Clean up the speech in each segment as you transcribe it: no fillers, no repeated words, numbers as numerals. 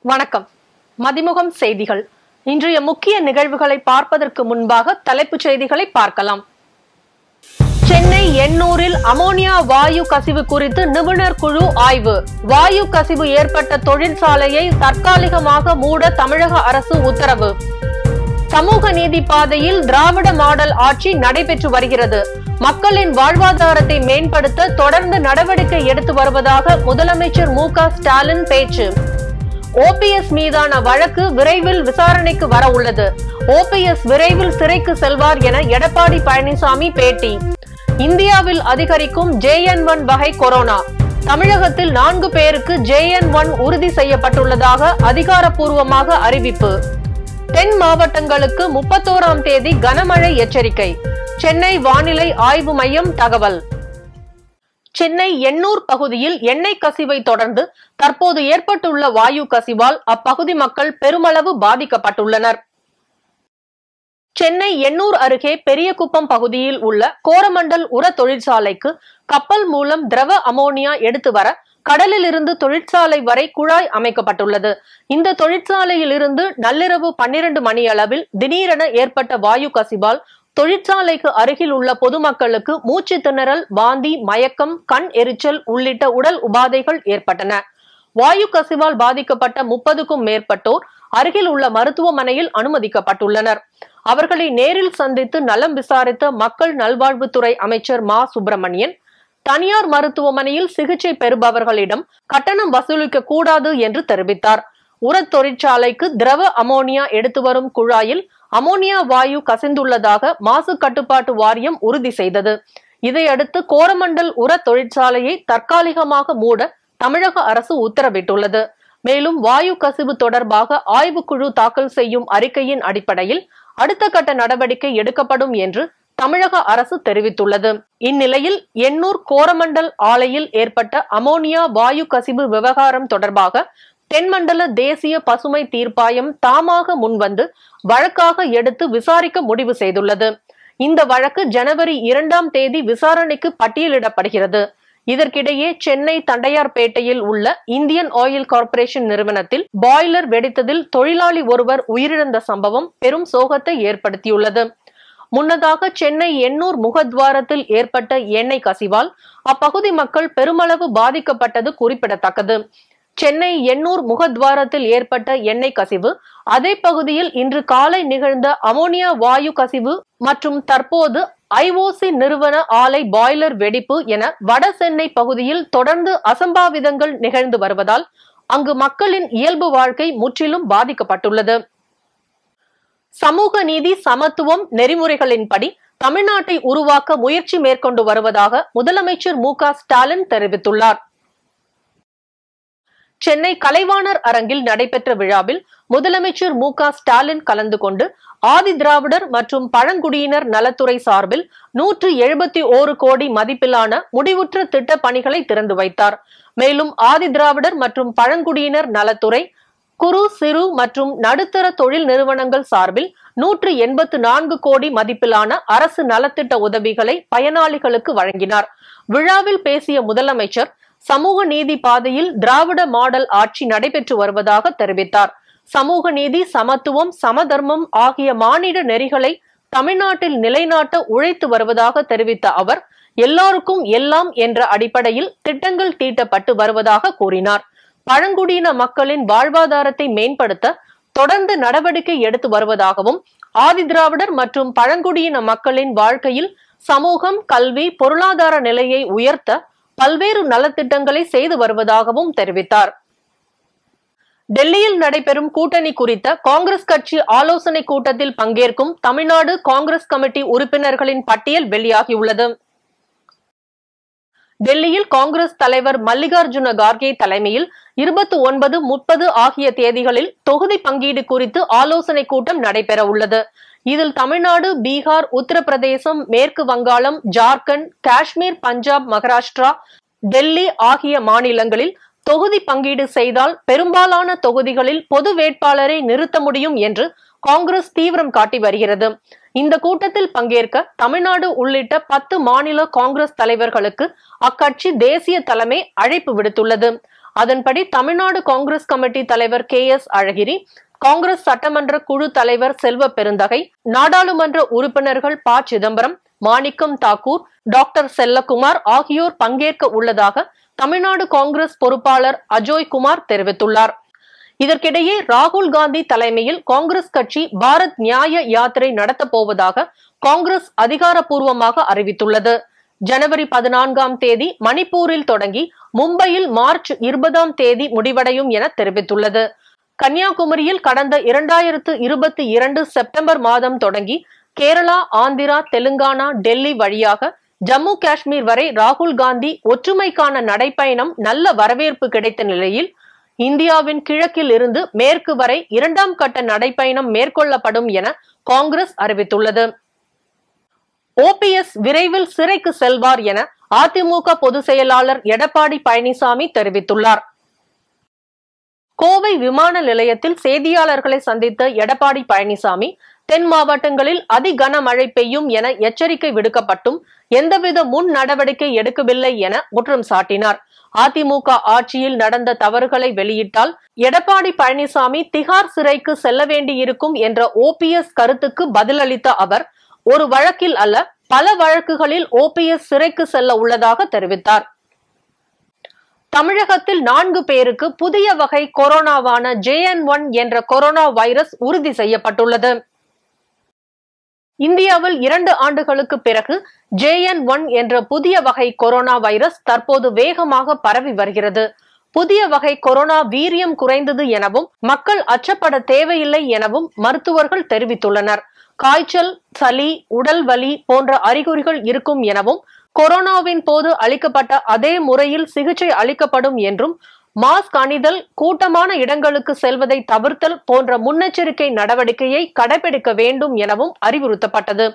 வணக்கம். மதிமுகம் செய்திகள். இன்றைய முக்கிய நிகழ்வுகளை பார்ப்பதற்கு முன்பாக தலைப்புச் செய்திகளை பார்க்கலாம். சென்னை எண்ணூரில் அமோனியா வாயு கசிவு குறித்து நிபுணர் குழு ஆய்வு. வாயு கசிவு ஏற்பட்ட தொழிற்சாலையை தற்காலிகமாக மூட தமிழக அரசு உத்தரவு. சமூக நீதி பாதையில் திராவிட மாடல் ஆட்சி நடைபெற்று வருகிறது. மக்களின் வாழ்வாதாரத்தை மேம்படுத்த தொடர்ந்து நடவடிக்கை எடுத்து வருவதாக முதலமைச்சர் மு.க. ஸ்டாலின் பேச்சு. ஓபிஎஸ் மீதான வழக்கு விரைவில் விசாரணைக்கு வர உள்ளது. ஓபிஎஸ் விரைவில் சிறைக்கு செல்வார் என எடப்பாடி பழனிசாமி பேட்டி. இந்தியாவில் அதிகரிக்கும் JN1 வகை கொரோனா. தமிழகத்தில் 4 பேருக்கு JN1 உறுதி செய்யப்பட்டுள்ளதாக அதிகாரப்பூர்வமாக அறிவிப்பு. தென் மாவட்டங்களுக்கு 31ஆம் தேதி கனமழை எச்சரிக்கை. சென்னை வானிலை ஆய்வு மையம் தகவல். சென்னை எண்ணூர் பகுதியில் எண்ணெய் கசிவை தொடர்ந்து தற்போது ஏற்பட்டுள்ள வாயு கசிவால் அப்பகுதி மக்கள் பெருமளவு பாதிக்கப்பட்டுள்ளனர். சென்னை எண்ணூர் அருகே பெரியகுப்பம் பகுதியில் உள்ள கோரமண்டல் உர தொழிற்சாலைக்கு கப்பல் மூலம் திரவ அமோனியா எடுத்து வர கடலில் இருந்து தொழிற்சாலை வரை குழாய் அமைக்கப்பட்டுள்ளது. இந்த தொழிற்சாலையில் இருந்து நள்ளிரவு 12 மணி அளவில் திடீரென ஏற்பட்ட வாயு கசிவால் தொழிற்சாலைக்கு அருகில் உள்ள பொதுமக்களுக்கு மூச்சு திணறல், வாந்தி, மயக்கம், கண் எரிச்சல் உள்ளிட்ட உடல் உபாதைகள் ஏற்பட்டன. வாயு கசிவால் பாதிக்கப்பட்ட 30க்கும் மேற்பட்டோர் அருகில் உள்ள மருத்துவமனையில் அனுமதிக்கப்பட்டுள்ளனர். அவர்களை நேரில் சந்தித்து நலம் விசாரித்த மக்கள் நல்வாழ்வுத்துறை அமைச்சர் மா. சுப்பிரமணியன், தனியார் மருத்துவமனையில் சிகிச்சை பெறுபவர்களிடம் கட்டணம் வசூலிக்க கூடாது என்று தெரிவித்தார். உர தொழிற்சாலைக்கு திரவ அமோனியா எடுத்து வரும் குழாயில் அமோனியா வாயு கசிந்துள்ளதாக மாசு கட்டுப்பாட்டு வாரியம் உறுதி செய்தது. இதையடுத்து கோரமண்டல் உர தொழிற்சாலையை தற்காலிகமாக மூட தமிழக அரசு உத்தரவிட்டுள்ளது. மேலும் வாயு கசிவு தொடர்பாக ஆய்வுக்குழு தாக்கல் செய்யும் அறிக்கையின் அடிப்படையில் அடுத்த கட்ட நடவடிக்கை எடுக்கப்படும் என்று தமிழக அரசு தெரிவித்துள்ளது. இந்நிலையில் எண்ணூர் கோரமண்டல் ஆலையில் ஏற்பட்ட அமோனியா வாயு கசிவு விவகாரம் தொடர்பாக தென்மண்டல தேசிய பசுமை தீர்ப்பாயம் தாமாக முன்வந்து வழக்காக எடுத்து விசாரிக்க முடிவு செய்துள்ளது. இந்த வழக்கு ஜனவரி 2ஆம் தேதி விசாரணைக்கு பட்டியலிடப்படுகிறது. இதற்கிடையே சென்னை தண்டையார்பேட்டையில் உள்ள இந்தியன் ஆயில் கார்ப்பரேஷன் நிறுவனத்தில் பாய்லர் வெடித்ததில் தொழிலாளி ஒருவர் உயிரிழந்த சம்பவம் பெரும் சோகத்தை ஏற்படுத்தியுள்ளது. முன்னதாக சென்னை எண்ணூர் முகத்வாரத்தில் ஏற்பட்ட எண்ணெய் கசிவால் அப்பகுதி மக்கள் பெருமளவு பாதிக்கப்பட்டது குறிப்பிடத்தக்கது. சென்னை எண்ணூர் முகத்வாரத்தில் ஏற்பட்ட எண்ணெய் கசிவு, அதே பகுதியில் இன்று காலை நிகழ்ந்த அமோனியா வாயு கசிவு மற்றும் தற்போது IOC நிறுவன ஆலை பாய்லர் வெடிப்பு என வட சென்னை பகுதியில் தொடர்ந்து அசம்பாவிதங்கள் நிகழ்ந்து வருவதால் அங்கு மக்களின் இயல்பு வாழ்க்கை முற்றிலும் பாதிக்கப்பட்டுள்ளது. சமூக நீதி, சமத்துவம் நெறிமுறைகளின்படி தமிழ்நாட்டை உருவாக்க முயற்சி மேற்கொண்டு வருவதாக முதலமைச்சர் மு.க. ஸ்டாலின் தெரிவித்துள்ளார். சென்னை கலைவாணர் அரங்கில் நடைபெற்ற விழாவில் முதலமைச்சர் மு.க. ஸ்டாலின் கலந்து கொண்டு ஆதி திராவிடர் மற்றும் பழங்குடியினர் நலத்துறை சார்பில் 171 கோடி மதிப்பிலான முடிவுற்ற திட்ட பணிகளை திறந்து வைத்தார். மேலும் ஆதி திராவிடர் மற்றும் பழங்குடியினர் நலத்துறை, குறு, சிறு மற்றும் நடுத்தர தொழில் நிறுவனங்கள் சார்பில் 184 கோடி மதிப்பிலான அரசு நலத்திட்ட உதவிகளை பயனாளிகளுக்கு வழங்கினார். விழாவில் பேசிய முதலமைச்சர், சமூக நீதி பாதையில் திராவிட மாடல் ஆட்சி நடைபெற்று வருவதாக தெரிவித்தார். சமூக நீதி, சமத்துவம், சமதர்மம் ஆகிய மானிட நெறிகளை தமிழ்நாட்டில் நிலைநாட்ட உழைத்து வருவதாக தெரிவித்த அவர், எல்லாருக்கும் எல்லாம் என்ற அடிப்படையில் திட்டங்கள் தீட்டப்பட்டு வருவதாக கூறினார். பழங்குடியின மக்களின் வாழ்வாதாரத்தை மேம்படுத்த தொடர்ந்து நடவடிக்கை எடுத்து வருவதாகவும், ஆதி திராவிடர் மற்றும் பழங்குடியின மக்களின் வாழ்க்கையில் சமூகம், கல்வி, பொருளாதார நிலையை உயர்த்த பல்வேறு நலத்திட்டங்களை செய்து வருவதாகவும் தெரிவித்தார். டெல்லியில் நடைபெறும் கூட்டணி குறித்த காங்கிரஸ் கட்சி ஆலோசனை கூட்டத்தில் பங்கேற்கும் தமிழ்நாடு காங்கிரஸ் கமிட்டி உறுப்பினர்களின் பட்டியல் வெளியாகியுள்ளது. டெல்லியில் காங்கிரஸ் தலைவர் மல்லிகார்ஜுன கார்கே தலைமையில் 29, 30 ஆகிய தேதிகளில் தொகுதி பங்கீடு குறித்து ஆலோசனை கூட்டம் நடைபெற உள்ளது. இதில் தமிழ்நாடு, பீகார், உத்தரப்பிரதேசம், மேற்கு வங்காளம், ஜார்க்கண்ட், காஷ்மீர், பஞ்சாப், மகாராஷ்டிரா, டெல்லி ஆகிய மாநிலங்களில் தொகுதி பங்கீடு செய்தால் பெரும்பாலான தொகுதிகளில் பொது வேட்பாளரை நிறுத்த முடியும் என்று காங்கிரஸ் தீவிரம் காட்டி வருகிறது. இந்த கூட்டத்தில் பங்கேற்க தமிழ்நாடு உள்ளிட்ட 10 மாநில காங்கிரஸ் தலைவர்களுக்கு அக்கட்சி தேசிய தலைமை அழைப்பு விடுத்துள்ளது. அதன்படி தமிழ்நாடு காங்கிரஸ் கமிட்டி தலைவர் KS அழகிரி, காங்கிரஸ் சட்டமன்ற குழு தலைவர் செல்வ பெருந்தகை, நாடாளுமன்ற உறுப்பினர்கள் ப. சிதம்பரம், மாணிக்கம் தாக்கூர், டாக்டர் செல்லகுமார் ஆகியோர் பங்கேற்க உள்ளதாக தமிழ்நாடு காங்கிரஸ் பொறுப்பாளர் அஜோய் குமார் தெரிவித்துள்ளார். இதற்கிடையே ராகுல் காந்தி தலைமையில் காங்கிரஸ் கட்சி பாரத் நியாய யாத்திரை நடத்தப் போவதாக காங்கிரஸ் அதிகாரப்பூர்வமாக அறிவித்துள்ளது. ஜனவரி 14ஆம் தேதி மணிப்பூரில் தொடங்கி மும்பையில் மார்ச் 20ஆம் தேதி முடிவடையும் என தெரிவித்துள்ளது. கன்னியாகுமரியில் கடந்த 2022 செப்டம்பர் மாதம் தொடங்கி கேரளா, ஆந்திரா, தெலுங்கானா, டெல்லி வழியாக ஜம்மு காஷ்மீர் வரை ராகுல் காந்தி ஒற்றுமைக்கான நடைப்பயணம் நல்ல வரவேற்பு கிடைத்த நிலையில் இந்தியாவின் கிழக்கில் இருந்து மேற்கு வரை 2ஆம் கட்ட நடைப்பயணம் மேற்கொள்ளப்படும் என காங்கிரஸ் அறிவித்துள்ளது. OPS விரைவில் சிறைக்கு செல்வார் என அதிமுக பொதுச் செயலாளர் எடப்பாடி பழனிசாமி தெரிவித்துள்ளார். கோவை விமான நிலையத்தில் செய்தியாளர்களை சந்தித்த எடப்பாடி பழனிசாமி, தென் மாவட்டங்களில் அதி கனமழை பெய்யும் என எச்சரிக்கை விடுக்கப்பட்டும் எந்தவித முன் நடவடிக்கை எடுக்கவில்லை என குற்றம் சாட்டினார். அதிமுக ஆட்சியில் நடந்த தவறுகளை வெளியிட்டால் எடப்பாடி பழனிசாமி திகார் சிறைக்கு செல்ல வேண்டியிருக்கும் என்ற OPS கருத்துக்கு பதிலளித்த அவர், ஒரு வழக்கில் அல்ல பல வழக்குகளில் OPS சிறைக்கு செல்ல உள்ளதாக தெரிவித்தார். தமிழகத்தில் 4 பேருக்கு புதிய வகை கொரோனாவான JN1 என்ற கொரோனா வைரஸ் உறுதி செய்யப்பட்டுள்ளது. இந்தியாவில் 2 ஆண்டுகளுக்கு பிறகு JN1 என்ற புதிய வகை கொரோனா வைரஸ் தற்போது வேகமாக பரவி வருகிறது. புதிய வகை கொரோனா வீரியம் குறைந்தது எனவும் மக்கள் அச்சப்பட தேவையில்லை எனவும் மருத்துவர்கள் தெரிவித்துள்ளனர். காய்ச்சல், சளி, உடல் வலி போன்ற அறிகுறிகள் இருக்கும் எனவும் கொரோனாவின் போது அளிக்கப்பட்ட அதே முறையில் சிகிச்சை அளிக்கப்படும் என்றும் மாஸ்க் அணிதல், கூட்டமான இடங்களுக்கு செல்வதை தவிர்த்தல் போன்ற முன்னெச்சரிக்கை நடவடிக்கையை கடைபிடிக்க வேண்டும் எனவும் அறிவுறுத்தப்பட்டது.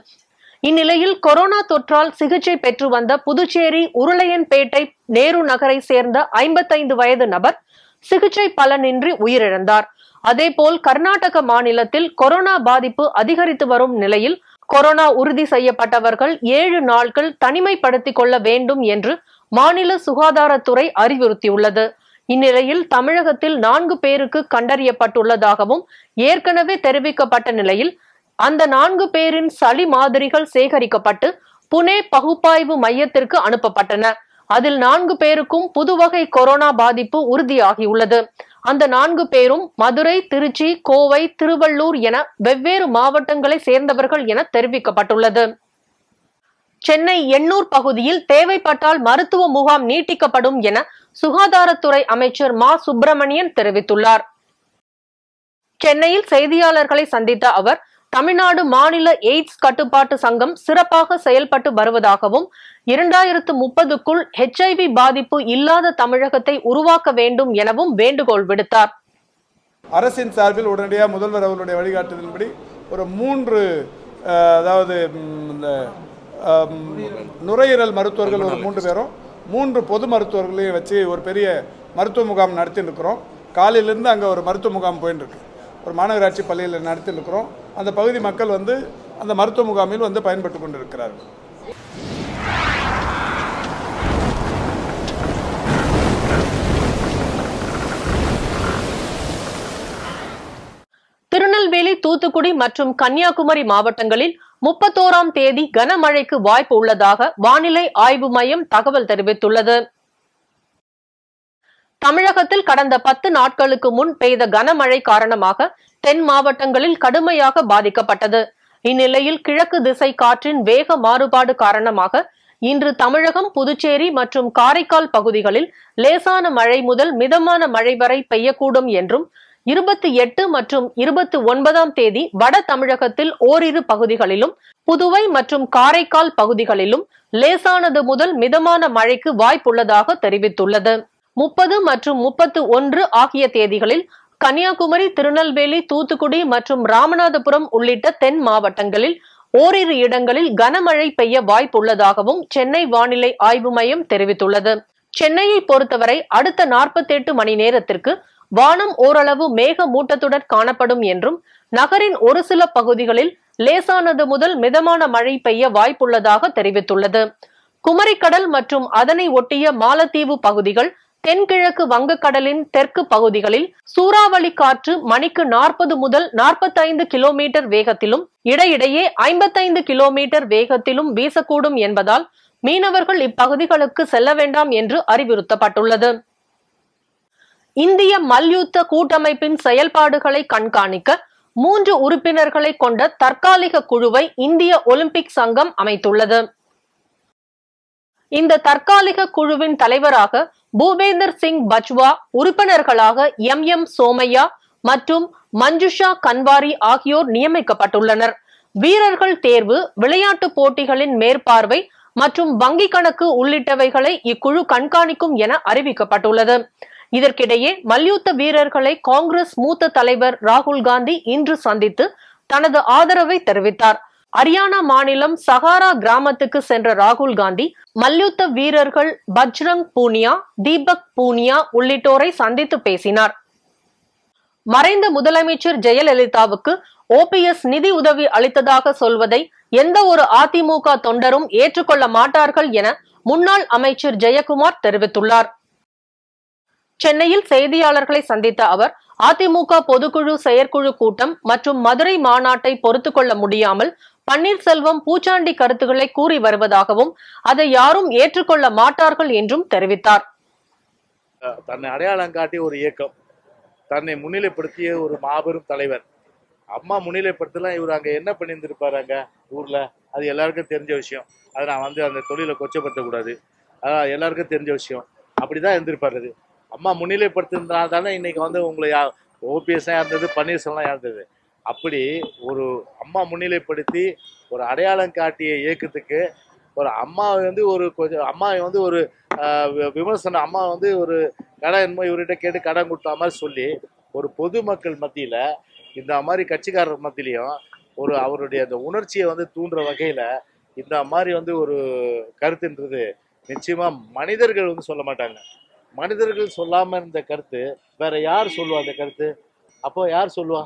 இந்நிலையில் கொரோனா தொற்றால் சிகிச்சை பெற்று வந்த புதுச்சேரி உருளையன்பேட்டை நேரு நகரை சேர்ந்த 55 வயது நபர் சிகிச்சை பலனின்றி உயிரிழந்தார். அதேபோல் கர்நாடக மாநிலத்தில் கொரோனா பாதிப்பு அதிகரித்து வரும் நிலையில் கொரோனா உறுதி செய்யப்பட்டவர்கள் 7 நாட்கள் தனிமைப்படுத்திக் கொள்ள வேண்டும் என்று மாநில சுகாதாரத்துறை அறிவுறுத்தியுள்ளது. இந்நிலையில் தமிழகத்தில் 4 பேருக்கு கண்டறியப்பட்டுள்ளதாகவும் ஏற்கனவே தெரிவிக்கப்பட்ட நிலையில் அந்த 4 பேரின் சளி மாதிரிகள் சேகரிக்கப்பட்டு புனே பகுப்பாய்வு மையத்திற்கு அனுப்பப்பட்டன. அதில் 4 பேருக்கும் புதுவகை கொரோனா பாதிப்பு உறுதியாகியுள்ளது. அந்த 4 பேரும் மதுரை, திருச்சி, கோவை, திருவள்ளூர் என வெவ்வேறு மாவட்டங்களை சேர்ந்தவர்கள் என தெரிவிக்கப்பட்டுள்ளது. சென்னை எண்ணூர் பகுதியில் தேவைப்பட்டால் மருத்துவ முகாம் நீட்டிக்கப்படும் என சுகாதாரத்துறை அமைச்சர் மா. சுப்பிரமணியன் தெரிவித்துள்ளார். சென்னையில் செய்தியாளர்களை சந்தித்த அவர், தமிழ்நாடு மாநில எய்ட்ஸ் கட்டுப்பாட்டு சங்கம் சிறப்பாக செயல்பட்டு வருவதாகவும் 2030க்குள் HIV பாதிப்பு இல்லாத தமிழகத்தை உருவாக்க வேண்டும் எனவும் வேண்டுகோள் விடுத்தார். அரசின் சார்பில் உடனடியாக முதல்வர் அவர்களுடைய வழிகாட்டுதலின்படி ஒரு 3 அதாவது நுரையீரல் மருத்துவர்கள் ஒரு 3 பேரும் 3 பொது மருத்துவர்களையும் வச்சு ஒரு பெரிய மருத்துவ முகாம் நடத்திட்டு இருக்கிறோம். காலையிலேருந்து அங்கே ஒரு மருத்துவ முகாம் போயின்னு இருக்கு. ஒரு மாநகராட்சி பள்ளியில் நடத்திட்டு இருக்கிறோம். அந்த பகுதி மக்கள் வந்து அந்த மருத்துவ முகாமில் வந்து பயன்பட்டு கொண்டிருக்கிறார்கள். திருநெல்வேலி, தூத்துக்குடி மற்றும் கன்னியாகுமரி மாவட்டங்களில் 31ஆம் தேதி கனமழைக்கு வாய்ப்பு உள்ளதாக வானிலை ஆய்வு மையம் தகவல் தெரிவித்துள்ளது. தமிழகத்தில் கடந்த 10 நாட்களுக்கு முன் பெய்த கனமழை காரணமாக தென் மாவட்டங்களில் கடுமையாக பாதிக்கப்பட்டது. இந்நிலையில் கிழக்கு திசை காற்றின் வேக மாறுபாடு காரணமாக இன்று தமிழகம், புதுச்சேரி மற்றும் காரைக்கால் பகுதிகளில் லேசான மழை முதல் மிதமான மழை வரை பெய்யக்கூடும் என்றும் 28 மற்றும் 29ஆம் தேதி வட தமிழகத்தில் ஓரிரு பகுதிகளிலும், புதுவை மற்றும் காரைக்கால் பகுதிகளிலும் லேசானது முதல் மிதமான மழைக்கு வாய்ப்புள்ளதாக தெரிவித்துள்ளது. 30 மற்றும் 31 ஆகிய தேதிகளில் கன்னியாகுமரி, திருநெல்வேலி, தூத்துக்குடி மற்றும் ராமநாதபுரம் உள்ளிட்ட தென் மாவட்டங்களில் ஓரிரு இடங்களில் கனமழை பெய்ய வாய்ப்புள்ளதாகவும் சென்னை வானிலை ஆய்வு மையம் தெரிவித்துள்ளது. சென்னையை பொறுத்தவரை அடுத்த 48 மணி நேரத்திற்கு வானம் ஓரளவு மேக மூட்டத்துடன் காணப்படும் என்றும் நகரின் ஒரு சில பகுதிகளில் லேசானது முதல் மிதமான மழை பெய்ய வாய்ப்புள்ளதாக தெரிவித்துள்ளது. குமரிக்கடல் மற்றும் அதனை ஒட்டிய மாலத்தீவு பகுதிகள், தென்கிழக்கு வங்கக்கடலின் தெற்கு பகுதிகளில் சூறாவளி காற்று மணிக்கு 40 முதல் 45 கிலோமீட்டர் வேகத்திலும் இடையிடையே 55 கிலோமீட்டர் வேகத்திலும் வீசக்கூடும் என்பதால் மீனவர்கள் இப்பகுதிகளுக்கு செல்ல வேண்டாம் என்று அறிவுறுத்தப்பட்டுள்ளது. இந்திய மல்யுத்த கூட்டமைப்பின் செயல்பாடுகளை கண்காணிக்க 3 உறுப்பினர்களை கொண்ட தற்காலிக குழுவை இந்திய ஒலிம்பிக் சங்கம் அமைத்துள்ளது. இந்த தற்காலிக குழுவின் தலைவராக பூபேந்தர் சிங் பச்வா, உறுப்பினர்களாக எம் சோமையா மற்றும் மஞ்சுஷா கன்வாரி ஆகியோர் நியமிக்கப்பட்டுள்ளனர். வீரர்கள் தேர்வு, விளையாட்டு போட்டிகளின் மேற்பார்வை மற்றும் வங்கி கணக்கு உள்ளிட்டவைகளை இக்குழு கண்காணிக்கும் என அறிவிக்கப்பட்டுள்ளது. இதற்கிடையே மல்யுத்த வீரர்களை காங்கிரஸ் மூத்த தலைவர் ராகுல் காந்தி இன்று சந்தித்து தனது ஆதரவை தெரிவித்தார். ஹரியானா மாநிலம் சஹாரா கிராமத்துக்கு சென்ற ராகுல் காந்தி மல்யுத்த வீரர்கள் பஜ்ரங் பூனியா, தீபக் பூனியா உள்ளிட்டோரை சந்தித்து பேசினார். மறைந்த முதலமைச்சர் ஜெயலலிதாவுக்கு OPS நிதி உதவி அளித்ததாக சொல்வதை எந்த ஒரு அதிமுக தொண்டரும் ஏற்றுக்கொள்ள மாட்டார்கள் என முன்னாள் அமைச்சர் ஜெயக்குமார் தெரிவித்துள்ளார். சென்னையில் செய்தியாளர்களை சந்தித்த அவர், அதிமுக பொதுக்குழு செயற்குழு கூட்டம் மற்றும் மதுரை மாநாட்டை பொறுத்துக் கொள்ள முடியாமல் பன்னீர்செல்வம் பூச்சாண்டி கருத்துக்களை கூறி வருவதாகவும் அதை யாரும் ஏற்றுக்கொள்ள மாட்டார்கள் என்றும் தெரிவித்தார். தன்னை அடையாளம் காட்டி ஒரு இயக்கம், தன்னை முன்னிலைப்படுத்திய ஒரு மாபெரும் தலைவர். அம்மா முன்னிலைப்படுத்தலாம் இவர் அங்க என்ன பண்ணியிருந்திருப்பாரு அங்க ஊர்ல, அது எல்லாருக்கும் தெரிஞ்ச விஷயம். அதை நான் அந்த தொழிலை கொச்சப்படுத்தக்கூடாது, எல்லாருக்கும் தெரிஞ்ச விஷயம். அப்படிதான் இருந்திருப்பாரு. அம்மா முன்னிலைப்படுத்தினால தானே இன்னைக்கு உங்களை OPS இருந்தது, பன்னீர்செல்வம் இருந்தது. அப்படி ஒரு அம்மா முன்னிலைப்படுத்தி ஒரு அடையாளம் காட்டிய இயக்கத்துக்கு ஒரு அம்மாவை ஒரு கொஞ்சம் அம்மாவை ஒரு விமர்சனம், அம்மா ஒரு கடன் இவர்கிட்ட கேட்டு கடன் கொடுத்த மாதிரி சொல்லி ஒரு பொதுமக்கள் மத்தியில இந்த மாதிரி கட்சிக்காரர் மத்தியிலையும் ஒரு அவருடைய அந்த உணர்ச்சியை தூண்டுற வகையில இந்த மாதிரி ஒரு கருத்துன்றது நிச்சயமா மனிதர்கள் சொல்ல மாட்டாங்க. மனிதர்கள் சொல்லாம இருந்த கருத்து வேற யார் சொல்லுவா? அந்த கருத்து அப்போ யார் சொல்லுவா?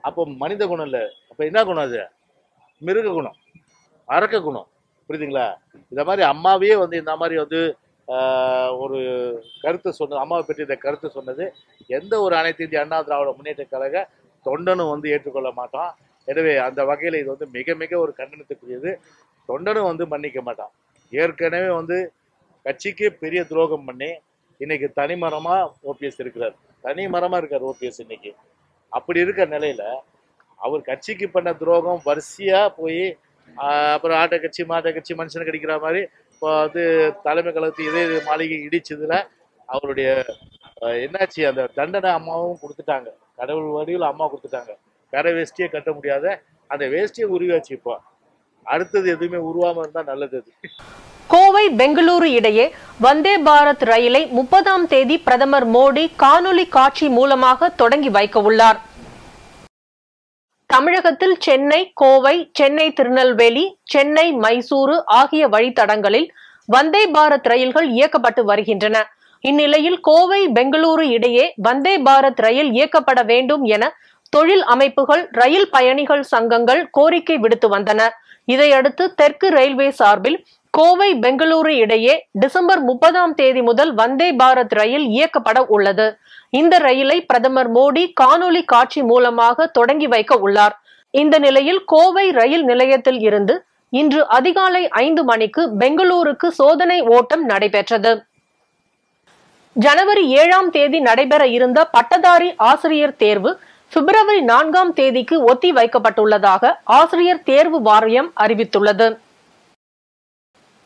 அப்போ மனித குணம் இல்லை, அப்ப என்ன குணம்? அது மிருக குணம், அரக்க குணம். புரியுதுங்களா? இந்த மாதிரி அம்மாவே இந்த மாதிரி ஒரு கருத்தை சொன்னது, அம்மாவை பற்றி இந்த கருத்தை சொன்னது எந்த ஒரு அனைத்து இந்திய அண்ணா திராவிட முன்னேற்ற கழக தொண்டனும் ஏற்றுக்கொள்ள மாட்டான். எனவே அந்த வகையில் இது மிக மிக ஒரு கண்டனத்துக்குரியது. தொண்டனும் மன்னிக்க மாட்டான். ஏற்கனவே கட்சிக்கு பெரிய துரோகம் பண்ணி இன்னைக்கு தனிமரமா OPS இருக்கிறார், தனிமரமா இருக்கார் OPS இன்னைக்கு. அப்படி இருக்கிற நிலையில அவர் கட்சிக்கு பண்ண துரோகம் வரிசையா போய் அப்புறம் ஆட்ட கட்சி மாட்ட கட்சி மனுஷனை கடிக்கிற மாதிரி இப்போ தலைமை கழகத்து இதே மாளிகை இடிச்சதுல அவருடைய என்னாச்சு, அந்த தண்டனை அம்மாவும் கொடுத்துட்டாங்க, கடவுள் வடிவில் அம்மா கொடுத்துட்டாங்க. கரை வேஷ்டியே கட்ட முடியாத அந்த வேஷ்டியை உருவாச்சு. இப்போ அடுத்தது எதுவுமே உருவாம இருந்தா நல்லது. கோவை பெங்களூரு இடையே வந்தே பாரத் ரயிலை 30ஆம் தேதி பிரதமர் மோடி காணொலி காட்சி மூலமாக தொடங்கி வைக்க உள்ளார். தமிழகத்தில் சென்னை, கோவை, சென்னை திருநெல்வேலி, சென்னை மைசூரு ஆகிய வழித்தடங்களில் வந்தே பாரத் ரயில்கள் இயக்கப்பட்டு வருகின்றன. இந்நிலையில் கோவை பெங்களூரு இடையே வந்தே பாரத் ரயில் இயக்கப்பட வேண்டும் என தொழில் அமைப்புகள், ரயில் பயணிகள் சங்கங்கள் கோரிக்கை விடுத்து வந்தன. இதையடுத்து தெற்கு ரயில்வே சார்பில் கோவை பெங்களூரு இடையே டிசம்பர் 30ஆம் தேதி முதல் வந்தே பாரத் ரயில் இயக்கப்பட உள்ளது. இந்த ரயிலை பிரதமர் மோடி காணொலி காட்சி மூலமாக தொடங்கி வைக்க உள்ளார். இந்த நிலையில் கோவை ரயில் நிலையத்தில் இருந்து இன்று அதிகாலை 5 மணிக்கு பெங்களூருக்கு சோதனை ஓட்டம் நடைபெற்றது. ஜனவரி 7ஆம் தேதி நடைபெற இருந்த பட்டதாரி ஆசிரியர் தேர்வு பிப்ரவரி 4ஆம் தேதிக்கு ஒத்தி வைக்கப்பட்டுள்ளதாக ஆசிரியர் தேர்வு வாரியம் அறிவித்துள்ளது.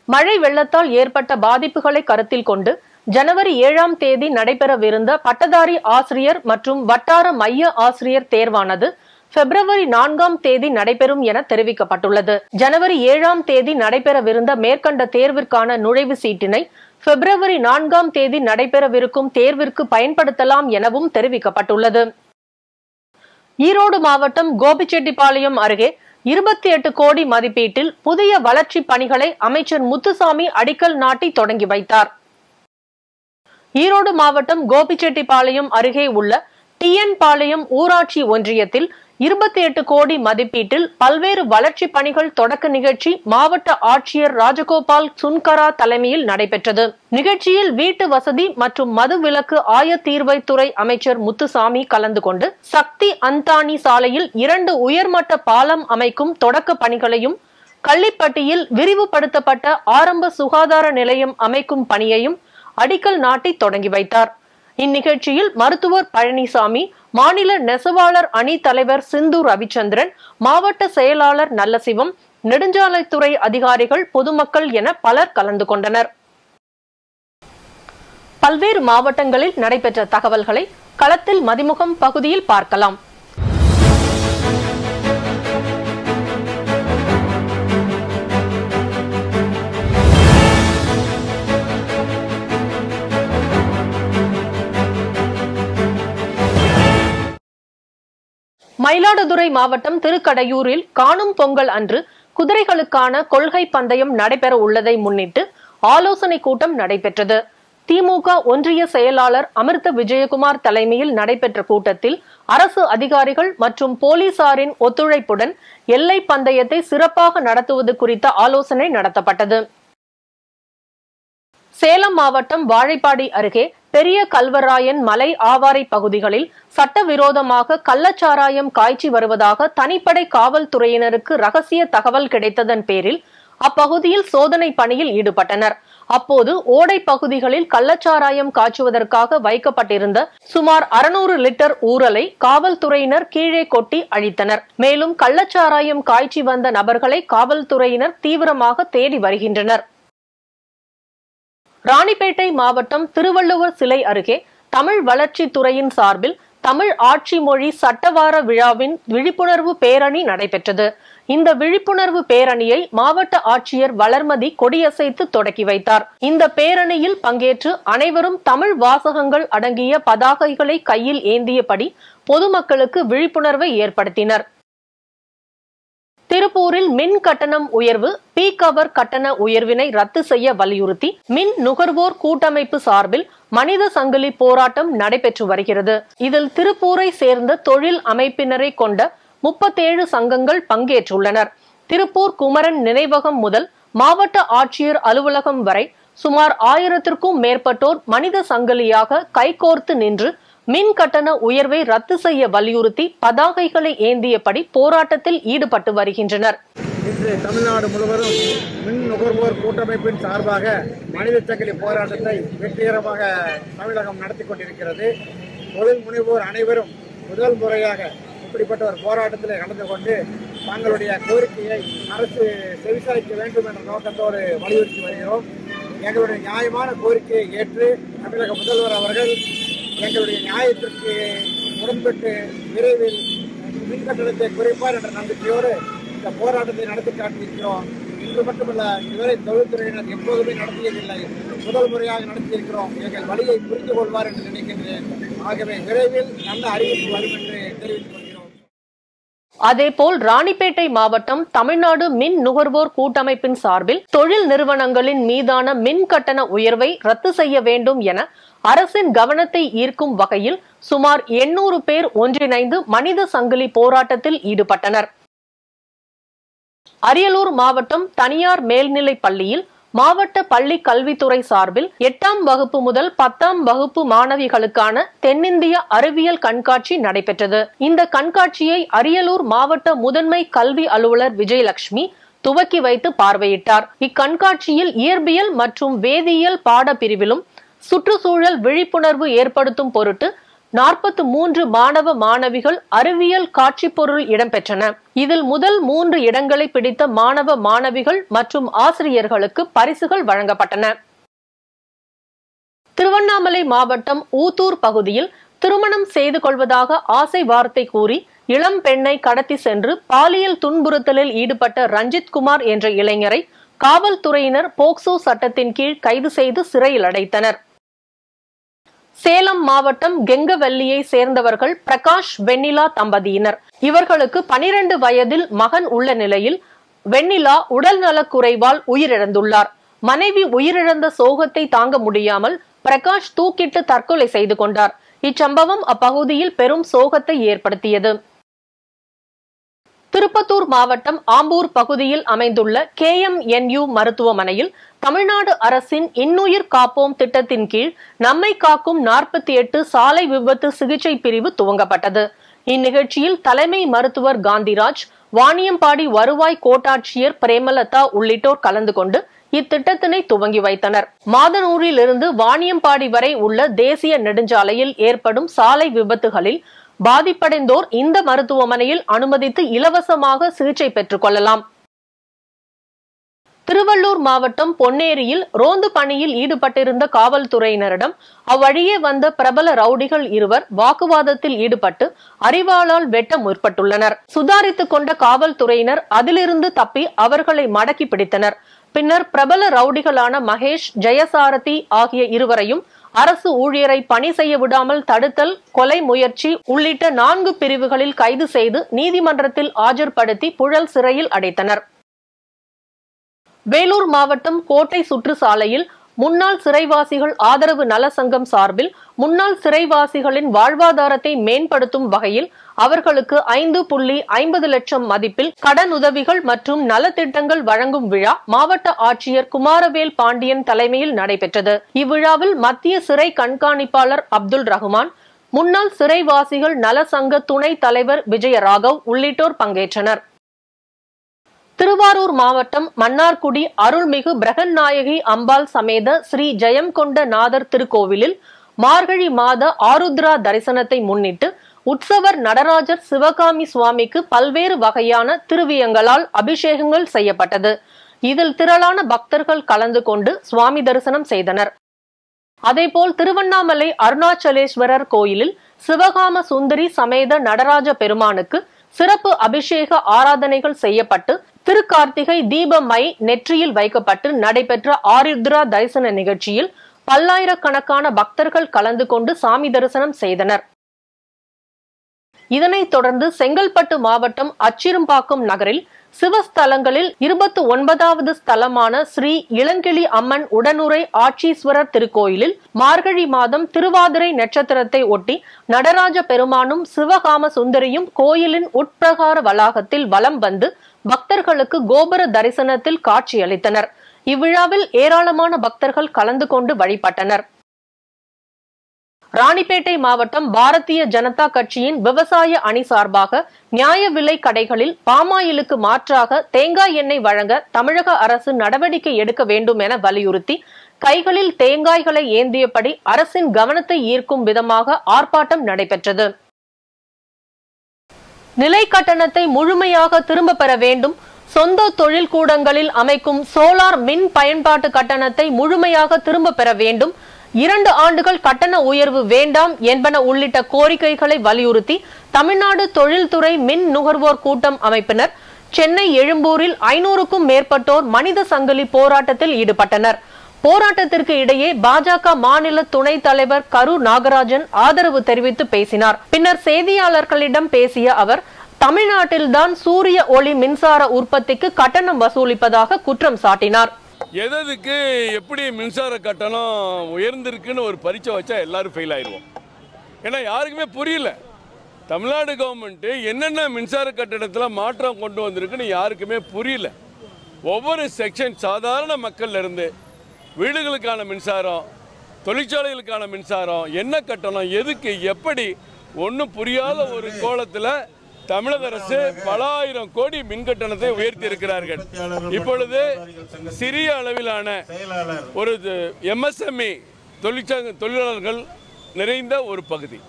மழை வெள்ளத்தால் ஏற்பட்ட பாதிப்புகளை கருத்தில் கொண்டு ஜனவரி 7ஆம் தேதி நடைபெறவிருந்த பட்டதாரி ஆசிரியர் மற்றும் வட்டார மைய ஆசிரியர் தேர்வானது பிப்ரவரி 4ஆம் தேதி நடைபெறும் என தெரிவிக்கப்பட்டுள்ளது. ஜனவரி 7ஆம் தேதி நடைபெறவிருந்த மேற்கண்ட தேர்விற்கான நுழைவு சீட்டினை பிப்ரவரி 4ஆம் தேதி நடைபெறவிருக்கும் தேர்விற்கு பயன்படுத்தலாம் எனவும் தெரிவிக்கப்பட்டுள்ளது. ஈரோடு மாவட்டம் கோபிச்செட்டிப்பாளையம் அருகே 28 கோடி மதிப்பீட்டில் புதிய வளர்ச்சி பணிகளை அமைச்சர் முத்துசாமி அடிக்கல் நாட்டி தொடங்கி வைத்தார். ஈரோடு மாவட்டம் கோபிச்செட்டிப்பாளையம் அருகே உள்ள டிஎன் பாளையம் ஊராட்சி ஒன்றியத்தில் 28 கோடி மதிப்பீட்டில் பல்வேறு வளர்ச்சி பணிகள் தொடக்க நிகழ்ச்சி மாவட்ட ஆட்சியர் ராஜகோபால் சுன்கரா தலைமையில் நடைபெற்றது. நிகழ்ச்சியில் வீட்டு வசதி மற்றும் மதுவிலக்கு ஆயத்தீர்வைத்துறை அமைச்சர் முத்துசாமி கலந்து கொண்டு சக்தி அந்தானி சாலையில் 2 உயர்மட்ட பாலம் அமைக்கும் தொடக்க பணிகளையும், கள்ளிப்பட்டியில் விரிவுபடுத்தப்பட்ட ஆரம்ப சுகாதார நிலையம் அமைக்கும் பணியையும் அடிக்கல் நாட்டி தொடங்கி வைத்தார். இந்நிகழ்ச்சியில் மருத்துவர் பழனிசாமி, மாநில நெசவாளர் அணி தலைவர் சிந்து ரவிச்சந்திரன், மாவட்ட செயலாளர் நல்லசிவம், நெடுஞ்சாலைத்துறை அதிகாரிகள், பொதுமக்கள் என பலர் கலந்து கொண்டனர். பல்வேறு மாவட்டங்களில் நடைபெற்ற தகவல்களை களத்தில் மதிமுகம் பகுதியில் பார்க்கலாம். மயிலாடுதுறை மாவட்டம் திருக்கடையூரில் காணும் பொங்கல் அன்று குதிரைகளுக்கான கொள்கை பந்தயம் நடைபெற உள்ளதை முன்னிட்டு ஆலோசனை கூட்டம் நடைபெற்றது. திமுக ஒன்றிய செயலாளர் அமிர்த விஜயகுமார் தலைமையில் நடைபெற்ற கூட்டத்தில் அரசு அதிகாரிகள் மற்றும் போலீசாரின் ஒத்துழைப்புடன் எல்லை பந்தயத்தை சிறப்பாக நடத்துவது குறித்த ஆலோசனை நடத்தப்பட்டது. சேலம் மாவட்டம் வாழைப்பாடி அருகே பெரிய கல்வராயன் மலை ஆவாரை பகுதிகளில் சட்டவிரோதமாக கள்ளச்சாராயம் காய்ச்சி வருவதாக தனிப்படை காவல்துறையினருக்கு ரகசிய தகவல் கிடைத்ததன் பேரில் அப்பகுதியில் சோதனை பணியில் ஈடுபட்டனர். அப்போது ஓடை பகுதிகளில் கள்ளச்சாராயம் காய்ச்சுவதற்காக வைக்கப்பட்டிருந்த சுமார் 600 லிட்டர் ஊரலை காவல்துறையினர் கீழே கொட்டி அழித்தனர். மேலும் கள்ளச்சாராயம் காய்ச்சி வந்த நபர்களை காவல்துறையினர் தீவிரமாக தேடி வருகின்றனர். ராணிப்பேட்டை மாவட்டம் திருவள்ளுவர் சிலை அருகே தமிழ் வளர்ச்சி துறையின் சார்பில் தமிழ் ஆட்சி மொழி சட்டவார விழாவின் விழிப்புணர்வு பேரணி நடைபெற்றது. இந்த விழிப்புணர்வு பேரணியை மாவட்ட ஆட்சியர் வளர்மதி கொடியசைத்து தொடக்கி வைத்தார். இந்த பேரணியில் பங்கேற்று அனைவரும் தமிழ் வாசகங்கள் அடங்கிய பதாகைகளை கையில் ஏந்தியபடி பொதுமக்களுக்கு விழிப்புணர்வை ஏற்படுத்தினர். திருப்பூரில் மின் கட்டணம் உயர்வு, பீக் அவர் கட்டண உயர்வினை ரத்து செய்ய வலியுறுத்தி மின் நுகர்வோர் கூட்டமைப்பு சார்பில் மனித சங்கிலி போராட்டம் நடைபெற்று வருகிறது. இதில் திருப்பூரை சேர்ந்த தொழில் அமைப்பினரை கொண்ட 37 சங்கங்கள் பங்கேற்றுள்ளனர். திருப்பூர் குமரன் நினைவகம் முதல் மாவட்ட ஆட்சியர் அலுவலகம் வரை சுமார் 1000க்கும் மேற்பட்டோர் மனித சங்கிலியாக கைகோர்த்து நின்று மின் கட்டண உயர்வை ரத்து செய்ய வலியுறுத்தி பதாகைகளை ஏந்தியபடி போராட்டத்தில் ஈடுபட்டு வருகின்றனர். இன்று தமிழ்நாடு முழுவதும் மின் நுகர்வோர் கூட்டமைப்பின் சார்பாக மனித சங்கிலி போராட்டத்தை வெற்றிகரமாக தமிழகம் நடத்தி கொண்டிருக்கிறது. தொழில் முனைவோர் அனைவரும் முதல் முறையாக இப்படிப்பட்ட ஒரு போராட்டத்தில் கலந்து கொண்டு தங்களுடைய கோரிக்கையை அரசு செவிசாய்க்க வேண்டும் என்ற நோக்கத்தோடு வலியுறுத்தி வருகிறோம். எங்களுடைய நியாயமான கோரிக்கையை ஏற்று தமிழக முதல்வர் அவர்கள் எங்களுடைய நியாயத்திற்கு உடன்பட்டு விரைவில் மின் கட்டணத்தை குறைப்பார் என்ற நம்பிக்கையோடு இந்த போராட்டத்தை நடத்தி காட்டியிருக்கிறோம். இன்று மட்டுமல்ல, இதுவரை தொழில்துறையினர் எப்போதுமே நடத்தியதில்லை, முதல் முறையாக நடத்தியிருக்கிறோம். எங்கள் வழியை புரிந்து கொள்வார் என்று நினைக்கின்றேன். ஆகவே விரைவில் நல்ல அறிவிப்பு வரும் என்று தெரிவித்துக் கொள்கிறோம். அதேபோல் ராணிப்பேட்டை மாவட்டம் தமிழ்நாடு மின் நுகர்வோர் கூட்டமைப்பின் சார்பில் தொழில் நிறுவனங்களின் மீதான மின் கட்டண உயர்வை ரத்து செய்ய வேண்டும் என அரசின் கவனத்தை ஈர்க்கும் வகையில் சுமார் 800 பேர் ஒன்றிணைந்து மனித சங்கிலி போராட்டத்தில் ஈடுபட்டனர். அரியலூர் மாவட்டம் தனியார் மேல்நிலை பள்ளியில் மாவட்ட பள்ளி கல்வித்துறை சார்பில் 8ஆம் வகுப்பு முதல் 10ஆம் வகுப்பு மாணவிகளுக்கான தென்னிந்திய அறிவியல் கண்காட்சி நடைபெற்றது. இந்த கண்காட்சியை அரியலூர் மாவட்ட முதன்மை கல்வி அலுவலர் விஜயலட்சுமி துவக்கி வைத்து பார்வையிட்டார். இக்கண்காட்சியில் இயற்பியல் மற்றும் வேதியியல் பாட பிரிவிலும் சுற்றுச்சூழல் விழிப்புணர்வு ஏற்படுத்தும் பொருட்டு 43 மாணவ மாணவிகள் அறிவியல் காட்சி பொருள் இடம்பெற்றன. இதில் முதல் 3 இடங்களை பிடித்த மாணவ மாணவிகள் மற்றும் ஆசிரியர்களுக்கு பரிசுகள் வழங்கப்பட்டன. திருவண்ணாமலை மாவட்டம் ஊத்தூர் பகுதியில் திருமணம் செய்து கொள்வதாக ஆசை வார்த்தை கூறி இளம் பெண்ணை கடத்தி சென்று பாலியல் துன்புறுத்தலில் ஈடுபட்ட ரஞ்சித் குமார் என்ற இளைஞரை காவல்துறையினர் போக்சோ சட்டத்தின் கீழ் கைது செய்து சிறையில் அடைத்தனர். சேலம் மாவட்டம் கெங்கவல்லியை சேர்ந்தவர்கள் பிரகாஷ் வெண்ணிலா தம்பதியினர். இவர்களுக்கு 12 வயதில் மகன் உள்ள நிலையில் வெண்ணிலா உடல் நலக்குறைவால் உயிரிழந்துள்ளார். மனைவி உயிரிழந்த சோகத்தை தாங்க முடியாமல் பிரகாஷ் தூக்கிட்டு தற்கொலை செய்து கொண்டார். இச்சம்பவம் அப்பகுதியில் பெரும் சோகத்தை ஏற்படுத்தியது. திருப்பத்தூர் மாவட்டம் ஆம்பூர் பகுதியில் அமைந்துள்ள KMNU மருத்துவமனையில் தமிழ்நாடு அரசின் இன்னுயிர் காப்போம் திட்டத்தின் கீழ் நம்மை காக்கும் 48 சாலை விபத்து சிகிச்சை பிரிவு துவங்கப்பட்டது. இந்நிகழ்ச்சியில் தலைமை மருத்துவர் காந்திராஜ், வாணியம்பாடி வருவாய் கோட்டாட்சியர் பிரேமலதா உள்ளிட்டோர் கலந்து கொண்டு இத்திட்டத்தினை துவங்கி வைத்தனர். மாதனூரில் இருந்து வாணியம்பாடி வரை உள்ள தேசிய நெடுஞ்சாலையில் ஏற்படும் சாலை விபத்துகளில் பாதிப்படைந்தோர் இந்த மருத்துவமனையில் அனுமதித்து இலவசமாக சிகிச்சை பெற்றுக் கொள்ளலாம். திருவள்ளூர் மாவட்டம் பொன்னேரியில் ரோந்து பணியில் ஈடுபட்டிருந்த காவல்துறையினரிடம் அவ்வழியே வந்த பிரபல ரவுடிகள் இருவர் வாக்குவாதத்தில் ஈடுபட்டு அரிவாளால் வெட்ட முற்பட்டுள்ளனர். சுதாரித்துக் கொண்ட காவல்துறையினர் அதிலிருந்து தப்பி அவர்களை மடக்கி பிடித்தனர். பின்னர் பிரபல ரவுடிகளான மகேஷ், ஜெயசாரதி ஆகிய இருவரையும் அரசு ஊழியரை பணி செய்ய விடாமல் தடுத்தல், கொலை முயற்சி உள்ளிட்ட 4 பிரிவுகளில் கைது செய்து நீதிமன்றத்தில் ஆஜர்படுத்தி புழல் சிறையில் அடைத்தனர். வேலூர் மாவட்டம் கோட்டை சுற்றுச்சாலையில் முன்னாள் சிறைவாசிகள் ஆதரவு நல சங்கம் சார்பில் முன்னாள் சிறைவாசிகளின் வாழ்வாதாரத்தை மேம்படுத்தும் வகையில் அவர்களுக்கு 5.50 லட்சம் மதிப்பில் கடன் உதவிகள் மற்றும் நலத்திட்டங்கள் வழங்கும் விழா மாவட்ட ஆட்சியர் குமாரவேல் பாண்டியன் தலைமையில் நடைபெற்றது. இவ்விழாவில் மத்திய சிறை கண்காணிப்பாளர் அப்துல் ரஹ்மான், முன்னாள் சிறைவாசிகள் நல சங்க துணை தலைவர் விஜயராகவ் உள்ளிட்டோர் பங்கேற்றனர். திருவாரூர் மாவட்டம் மன்னார்குடி அருள்மிகு பிரகன்நாயகி அம்பாள் சமேத ஸ்ரீ ஜெயம்கொண்ட நாதர் திருக்கோவிலில் மார்கழி மாத ஆருத்ரா தரிசனத்தை முன்னிட்டு உற்சவர் நடராஜர் சிவகாமி சுவாமிக்கு பல்வேறு வகையான திருவியங்களால் அபிஷேகங்கள் செய்யப்பட்டது. இதில் திரளான பக்தர்கள் கலந்து கொண்டு சுவாமி தரிசனம் செய்தனர். அதேபோல் திருவண்ணாமலை அருணாச்சலேஸ்வரர் கோயிலில் சிவகாம சுந்தரி சமேத நடராஜ பெருமானுக்கு சிறப்பு அபிஷேக ஆராதனைகள் செய்யப்பட்டு திருக்கார்த்திகை தீபமை நெற்றியில் வைக்கப்பட்டு நடைபெற்ற ஆருத்ரா தரிசன நிகழ்ச்சியில் பல்லாயிரக்கணக்கான பக்தர்கள் கலந்து கொண்டு சாமி தரிசனம் செய்தனர். இதனைத் தொடர்ந்து செங்கல்பட்டு மாவட்டம் அச்சிறும்பாக்கம் நகரில் சிவஸ்தலங்களில் 29வது ஸ்தலமான ஸ்ரீ இளங்கிளி அம்மன் உடனுரை ஆட்சீஸ்வரர் திருக்கோயிலில் மார்கழி மாதம் திருவாதிரை நட்சத்திரத்தை ஒட்டி நடராஜ பெருமானும் சிவகாம சுந்தரியும் கோயிலின் உட்பிரகார வளாகத்தில் வலம் வந்து பக்தர்களுக்கு கோபுர தரிசனத்தில் காட்சியளித்தனர். இவ்விழாவில் ஏராளமான பக்தர்கள் கலந்து கொண்டு வழிபட்டனர். ராணிப்பேட்டை மாவட்டம் பாரதிய ஜனதா கட்சியின் விவசாய அணி சார்பாக நியாய விலை கடைகளில் பாமாயிலுக்கு மாற்றாக தேங்காய் எண்ணெய் வழங்க தமிழக அரசு நடவடிக்கை எடுக்க வேண்டும் என வலியுறுத்தி கைகளில் தேங்காய்களை ஏந்தியபடி அரசின் கவனத்தை ஈர்க்கும் விதமாக ஆர்ப்பாட்டம் நடைபெற்றது. நிலை கட்டணத்தை முழுமையாக திரும்ப பெற வேண்டும், சொந்த தொழில் கூடங்களில் அமைக்கும் சோலார் மின் பயன்பாட்டு கட்டணத்தை முழுமையாக திரும்ப பெற வேண்டும், 2 ஆண்டுகள் கட்டண உயர்வு வேண்டாம் என்பன உள்ளிட்ட கோரிக்கைகளை வலியுறுத்தி தமிழ்நாடு தொழில்துறை மின் நுகர்வோர் கூட்டம் அமைப்பினர் சென்னை எழும்பூரில் 500க்கும் மேற்பட்டோர் மனித சங்கிலி போராட்டத்தில் ஈடுபட்டனர். போராட்டத்திற்கு இடையே பாஜக மாநில துணைத் தலைவர் கரு நாகராஜன் ஆதரவு தெரிவித்து பேசினார். பின்னர் செய்தியாளர்களிடம் பேசிய அவர், தமிழ்நாட்டில்தான் சூரிய ஒளி மின்சார உற்பத்திக்கு கட்டணம் வசூலிப்பதாக குற்றம் சாட்டினார். எதுக்கு எப்படி மின்சார கட்டணம் உயர்ந்திருக்குன்னு ஒரு பரீட்சை வச்சா எல்லாரும் ஃபெயில் ஆயிடுவோம். ஏன்னா யாருக்குமே புரியல தமிழ்நாடு கவர்மெண்ட்டு என்னென்ன மின்சார கட்டணத்தில் மாற்றம் கொண்டு வந்திருக்குன்னு யாருக்குமே புரியல. ஒவ்வொரு செக்ஷன் சாதாரண மக்கள்ல இருந்து வீடுகளுக்கான மின்சாரம், தொழிற்சாலைகளுக்கான மின்சாரம், என்ன கட்டணம், எதுக்கு, எப்படி, ஒன்றும் புரியாத ஒரு கோலத்தில் தமிழக அரசு பல ஆயிரம் கோடி மின் கட்டணத்தை உயர்த்தி இருக்கிறார்கள். இப்பொழுது சிறிய அளவிலான ஒரு MSME தொழிலாளர்கள் நிறைந்த ஒரு பகுதி,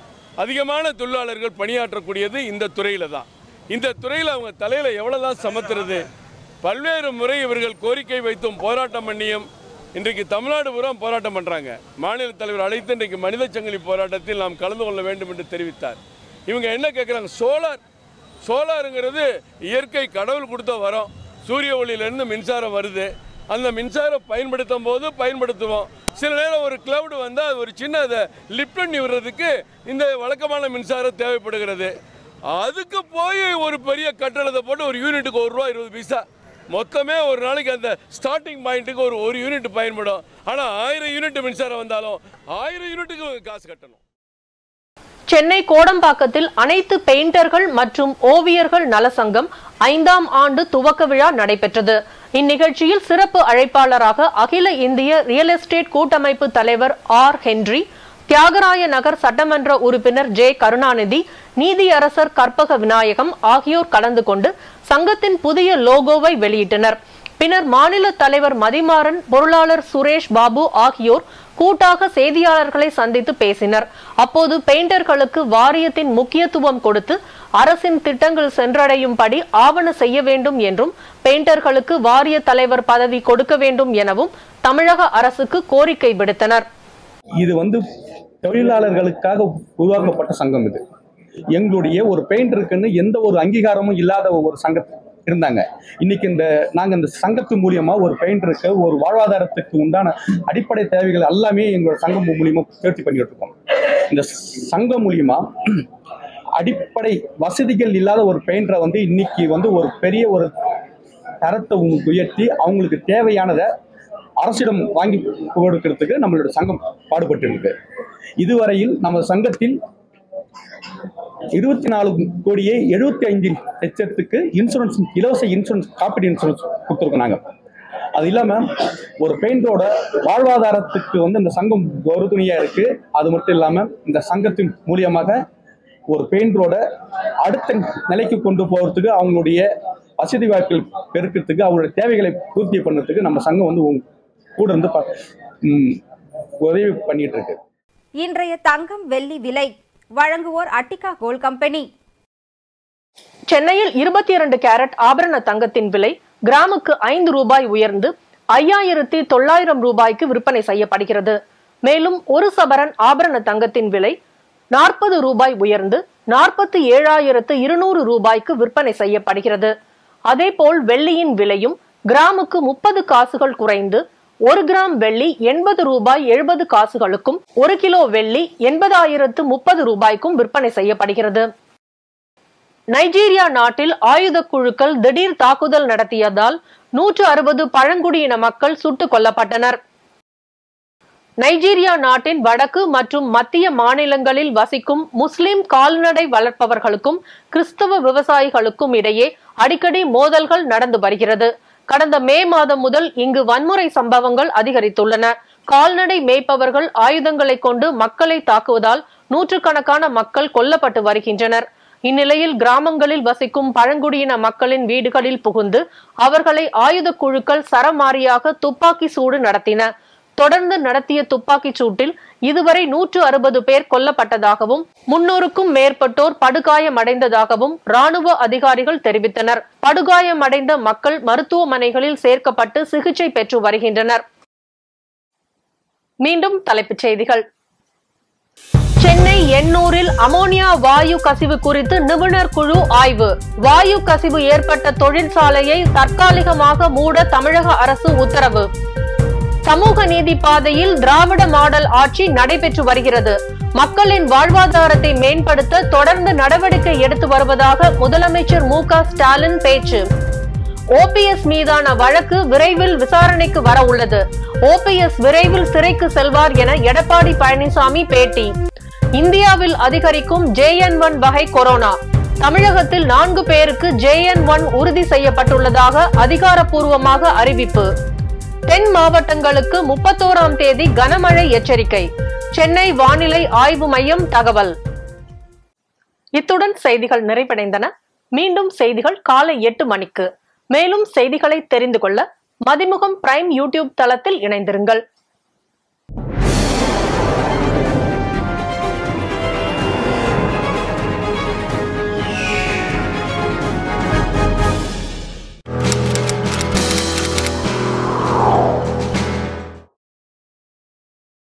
அதிகமான தொழிலாளர்கள் பணியாற்றக்கூடியது இந்த துறையில் தான். இந்த துறையில் அவங்க தலையில் எவ்வளோதான் சமத்துறது. பல்வேறு முறை இவர்கள் கோரிக்கை வைத்தும் போராட்டம் பண்ணியும் இன்றைக்கு தமிழ்நாடு பூரா போராட்டம் பண்ணுறாங்க. மாநில தலைவர் அழைத்து இன்றைக்கு மனித சங்கிலி போராட்டத்தில் நாம் கலந்து கொள்ள வேண்டும் என்று தெரிவித்தார். இவங்க என்ன கேட்குறாங்க, சோலாருங்கிறது இயற்கை கடவுள் கொடுத்த வரோம். சூரிய ஒளியிலேருந்து மின்சாரம் வருது. அந்த மின்சாரம் பயன்படுத்தும் போது பயன்படுத்துவோம். சில நேரம் ஒரு கிளவுடு வந்தால் அது ஒரு சின்ன அதை லிஃப்ட் பண்ணி விடுறதுக்கு இந்த வழக்கமான மின்சாரம் தேவைப்படுகிறது. அதுக்கு போய் ஒரு பெரிய கட்டணத்தை போட்டு ஒரு யூனிட்டுக்கு ₹1.20 மொத்தமே ஒரு நாளைக்கு அந்த ஸ்டார்டிங் பாயிண்ட்டுக்கு ஒரு யூனிட் பயன்படும். ஆனால் 1000 யூனிட் மின்சாரம் வந்தாலும் 1000 யூனிட்டுக்கு காசு கட்டணும். சென்னை கோடம்பாக்கத்தில் அனைத்து பெயிண்டர்கள் மற்றும் ஓவியர்கள் நலசங்கம் 5ஆம் ஆண்டு துவக்க விழா நடைபெற்றது. இந்நிகழ்ச்சியில் சிறப்பு அழைப்பாளராக அகில இந்திய ரியல் எஸ்டேட் கூட்டமைப்பு தலைவர் ஆர் ஹென்றி, தியாகராய நகர் சட்டமன்ற உறுப்பினர் ஜே கருணாநிதி, நீதியரசர் கற்பக விநாயகம் ஆகியோர் கலந்து கொண்டு சங்கத்தின் புதிய லோகோவை வெளியிட்டனர். பின்னர் மாநில தலைவர் மதிமாறன், பொருளாளர் சுரேஷ் பாபு ஆகியோர் கூட்டாக செய்தியாளர்களை சந்தித்து பேசினர். அப்போது பெயிண்டர்களுக்கு வாரியத்தின் முக்கியத்துவம் கொடுத்து அரசின் திட்டங்கள் சென்றடையும்படி ஆவண செய்ய வேண்டும் என்றும், பெயிண்டர்களுக்கு வாரிய தலைவர் பதவி கொடுக்க வேண்டும் எனவும் தமிழக அரசுக்கு கோரிக்கை விடுத்தனர். இது தொழிலாளர்களுக்காக உருவாக்கப்பட்ட சங்கம். இது எங்களுடைய ஒரு பெயிண்டருக்குன்னு எந்த ஒரு அங்கீகாரமும் இல்லாத ஒரு சங்கம் இருந்தாங்க. இன்னைக்கு நாங்கள் இந்த சங்கத்து மூலியமா ஒரு பெயிண்டருக்கு ஒரு வாழ்வாதாரத்துக்கு உண்டான அடிப்படை தேவைகள் எல்லாமே எங்களோட சங்கம் மூலியமா தேர்ச்சி பண்ணிட்டு இருக்கோம். இந்த சங்கம் மூலியமா அடிப்படை வசதிகள் இல்லாத ஒரு பெயிண்டரை இன்னைக்கு ஒரு பெரிய ஒரு தரத்தை உயர்த்தி அவங்களுக்கு தேவையானதை அரசிடம் வாங்கி கொடுக்கிறதுக்கு நம்மளோட சங்கம் பாடுபட்டு இருக்கு. இதுவரையில் நம்ம சங்கத்தில் 24,75,00,000 இன்சூரன்ஸ், இலவச இன்சூரன்ஸ், காப்பீடு இன்சூரன்ஸ் கொடுத்துருக்கோம் நாங்கள். அது இல்லாமல் ஒரு பெயிண்டரோட வாழ்வாதாரத்துக்கு இந்த சங்கம் உறுதுணையாக இருக்கு. அது மட்டும் இல்லாமல் இந்த சங்கத்தின் மூலியமாக ஒரு பெயிண்டரோட அடுத்த நிலைக்கு கொண்டு போகிறதுக்கு, அவங்களுடைய வசதி வாய்ப்புகள் பெருக்கிறதுக்கு, அவங்களுடைய தேவைகளை பூர்த்தி பண்ணுறதுக்கு நம்ம சங்கம் கூட இருந்து உதவி பண்ணிட்டு இருக்கு. இன்றைய தங்கம் வெள்ளி விலை வழங்குவோர் அட்டிகா கோல்ட் கம்பெனி. சென்னையில் 22 கேரட் ஆபரண தங்கத்தின் விலை கிராமுக்கு 5 ரூபாய் உயர்ந்து 5,900 ரூபாய்க்கு விற்பனை செய்யப்படுகிறது. மேலும் ஒரு சவரன் ஆபரண தங்கத்தின் விலை 40 ரூபாய் உயர்ந்து 47,200 ரூபாய்க்கு விற்பனை செய்யப்படுகிறது. அதேபோல் வெள்ளியின் விலையும் கிராமுக்கு 30 காசுகள் குறைந்து 1 கிராம் வெள்ளி 80 ரூபாய் 70 காசுகளுக்கும், 1 கிலோ வெள்ளி 80,030 ரூபாய்க்கும் விற்பனை செய்யப்படுகிறது. நைஜீரியா நாட்டில் ஆயுத குழுக்கள் திடீர் தாக்குதல் நடத்தியதால் 160 பழங்குடியின மக்கள் சுட்டுக் கொல்லப்பட்டனர். நைஜீரியா நாட்டின் வடக்கு மற்றும் மத்திய மாநிலங்களில் வசிக்கும் முஸ்லிம் கால்நடை வளர்ப்பவர்களுக்கும் கிறிஸ்தவ விவசாயிகளுக்கும் இடையே அடிக்கடி மோதல்கள் நடந்து வருகிறது. கடந்த மே மாதம் முதல் இங்கு வன்முறை சம்பவங்கள் அதிகரித்துள்ளன. கால்நடை மேய்ப்பவர்கள் ஆயுதங்களை கொண்டு மக்களை தாக்குவதால் நூற்றுக்கணக்கான மக்கள் கொல்லப்பட்டு வருகின்றனர். இந்நிலையில் கிராமங்களில் வசிக்கும் பழங்குடியின மக்களின் வீடுகளில் புகுந்து அவர்களை ஆயுத குழுக்கள் சரமாரியாக துப்பாக்கி சூடு நடத்தின. தொடர்ந்து நடத்திய துப்பாக்கி சூட்டில் இதுவரை 160 பேர் கொல்லப்பட்டதாகவும் 300க்கும் மேற்பட்டோர் படுகாயமடைந்ததாகவும் ராணுவ அதிகாரிகள் தெரிவித்தனர். படுகாயமடைந்த மக்கள் மருத்துவமனைகளில் சேர்க்கப்பட்டு சிகிச்சை பெற்று வருகின்றனர். மீண்டும் தலைப்புச் செய்திகள். சென்னை எண்ணூரில் அமோனியா வாயு கசிவு குறித்து நிபுணர் குழு ஆய்வு. வாயு கசிவு ஏற்பட்ட தொழிற்சாலையை தற்காலிகமாக மூட தமிழக அரசு உத்தரவு. சமூக நீதி பாதையில் திராவிட மாடல் ஆட்சி நடைபெற்று வருகிறது. மக்களின் வாழ்வாதாரத்தை மேம்படுத்த தொடர்ந்து நடவடிக்கை எடுத்து வருவதாக முதலமைச்சர் மு.க. ஸ்டாலின் பேச்சு. ஓபிஎஸ் மீதான வழக்கு விரைவில் விசாரணைக்கு வர உள்ளது. ஓபிஎஸ் விரைவில் சிறைக்கு செல்வார் என எடப்பாடி பழனிசாமி பேட்டி. இந்தியாவில் அதிகரிக்கும் JN1 வகை கொரோனா. தமிழகத்தில் 4 பேருக்கு JN1 உறுதி செய்யப்பட்டுள்ளதாக அதிகாரப்பூர்வமாக அறிவிப்பு. தென் மாவட்டங்களுக்கு 31ஆம் தேதி கனமழை எச்சரிக்கை. சென்னை வானிலை ஆய்வு மையம் தகவல். இத்துடன் செய்திகள் நிறைவடைந்தன. மீண்டும் செய்திகள் காலை 8 மணிக்கு. மேலும் செய்திகளை தெரிந்து கொள்ள மதிமுகம் பிரைம் யூடியூப் தளத்தில் இணைந்திருங்கள்.